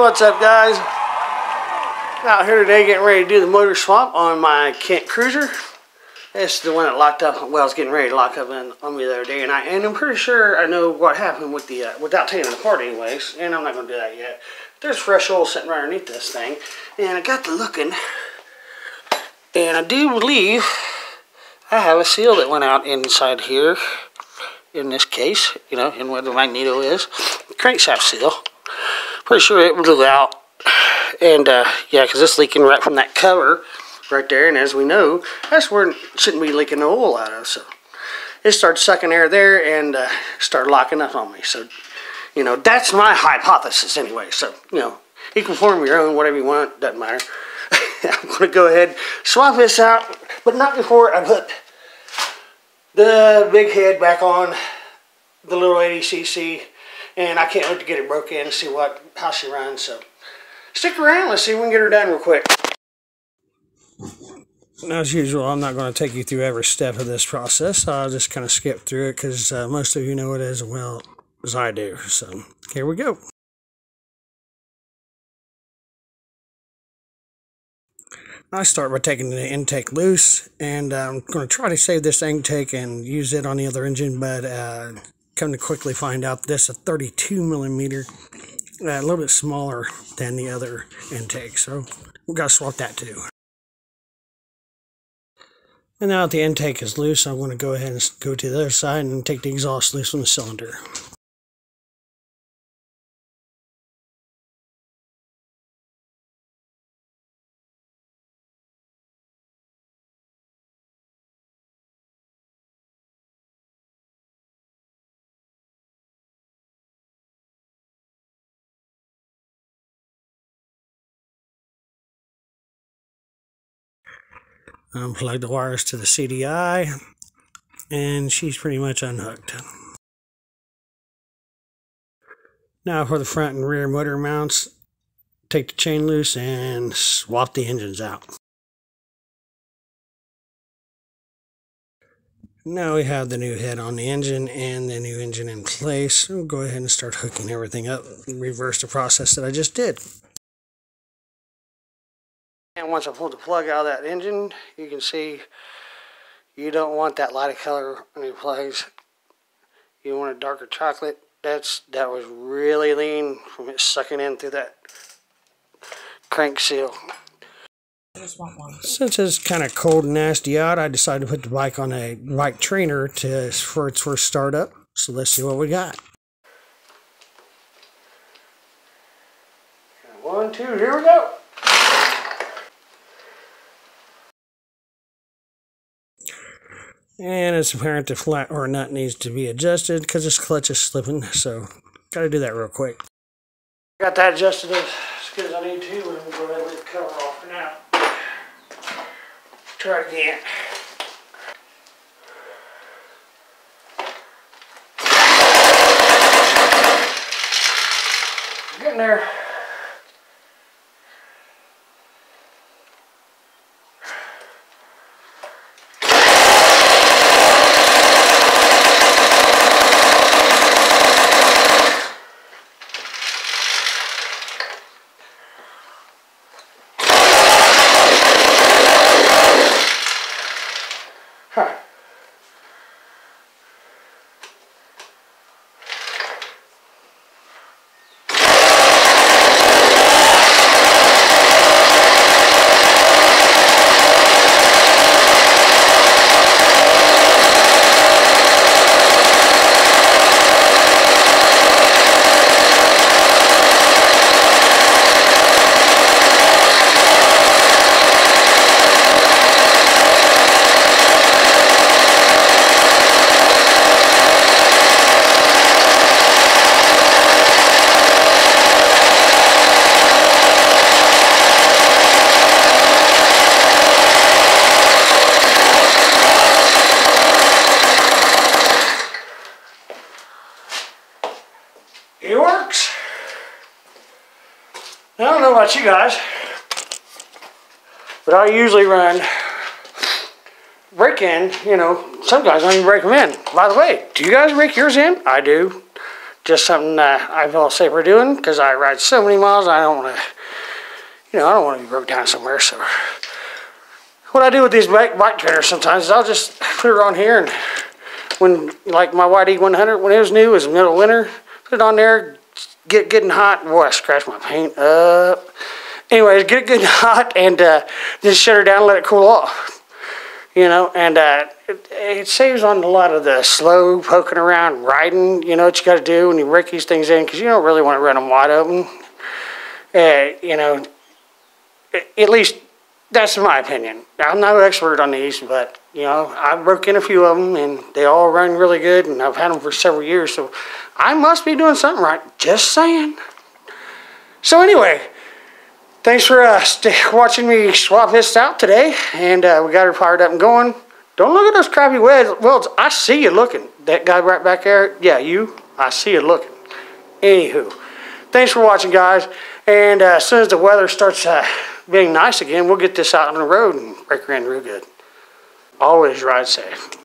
What's up, guys? Out here today getting ready to do the motor swap on my Kent Cruiser. This is the one that locked up, well, I was getting ready to lock up on me the other day, and I'm pretty sure I know what happened with the, without taking it apart anyways, and I'm not going to do that yet. There's fresh oil sitting right underneath this thing, and I got to looking, and I do believe I have a seal that went out inside here, in this case, you know, and where the magneto is, crankshaft seal. Pretty sure it blew out, and yeah, because it's leaking right from that cover right there, and as we know, that's where it shouldn't be leaking the oil out of. So it started sucking air there and started locking up on me. So, you know, that's my hypothesis anyway. So, you know, you can form your own, whatever you want, doesn't matter. I'm going to go ahead, swap this out, but not before I put the big head back on the little 80cc. And I can't wait to get it broke in and see how she runs. So stick around. Let's see if we can get her done real quick. Now, as usual, I'm not going to take you through every step of this process. I'll just kind of skip through it because most of you know it as well as I do. So here we go. I start by taking the intake loose, and I'm going to try to save this intake and use it on the other engine, but come to quickly find out this is a 32 millimeter, a little bit smaller than the other intake, so we've got to swap that too. And now that the intake is loose, I'm going to go ahead and go to the other side and take the exhaust loose from the cylinder. Unplug the wires to the CDI, and she's pretty much unhooked. Now for the front and rear motor mounts, take the chain loose and swap the engines out. Now we have the new head on the engine and the new engine in place. We'll go ahead and start hooking everything up and reverse the process that I just did. And once I pulled the plug out of that engine, you can see you don't want that lighter color on your plugs. You want a darker chocolate. That was really lean from it sucking in through that crank seal. Since it's kind of cold and nasty out, I decided to put the bike on a bike trainer for its first startup. So let's see what we got. 1, 2, here we go. And it's apparent the flat or nut needs to be adjusted because this clutch is slipping, so got to do that real quick. Got that adjusted as good as I need to, and we'll go ahead and leave the cover off for now. Try it again. Getting there. It works. I don't know about you guys, but I usually run break in, you know, some guys don't even break them in. By the way, do you guys break yours in? I do. just something I feel safe for doing because I ride so many miles. I don't want to, I don't want to be broke down somewhere. So what I do with these bike trainers sometimes is I'll just put it on here, and when, like my YD100, when it was new, it was middle of winter, put it on there, getting hot. Boy, I scratched my paint up. Anyways, get it getting hot, and just shut her down and let it cool off. And it saves on a lot of the slow poking around riding, what you got to do when you break these things in, because you don't really want to run them wide open. At least that's my opinion. I'm no expert on these, but, I broke in a few of them, and they all run really good, and I've had them for several years, so I must be doing something right. Just saying. So anyway, thanks for watching me swap this out today, and we got her fired up and going. Don't look at those crappy welds. I see you looking. That guy right back there, yeah, you, I see you looking. Anywho, thanks for watching, guys, and as soon as the weather starts being nice again, we'll get this out on the road and break her in real good. Always ride safe.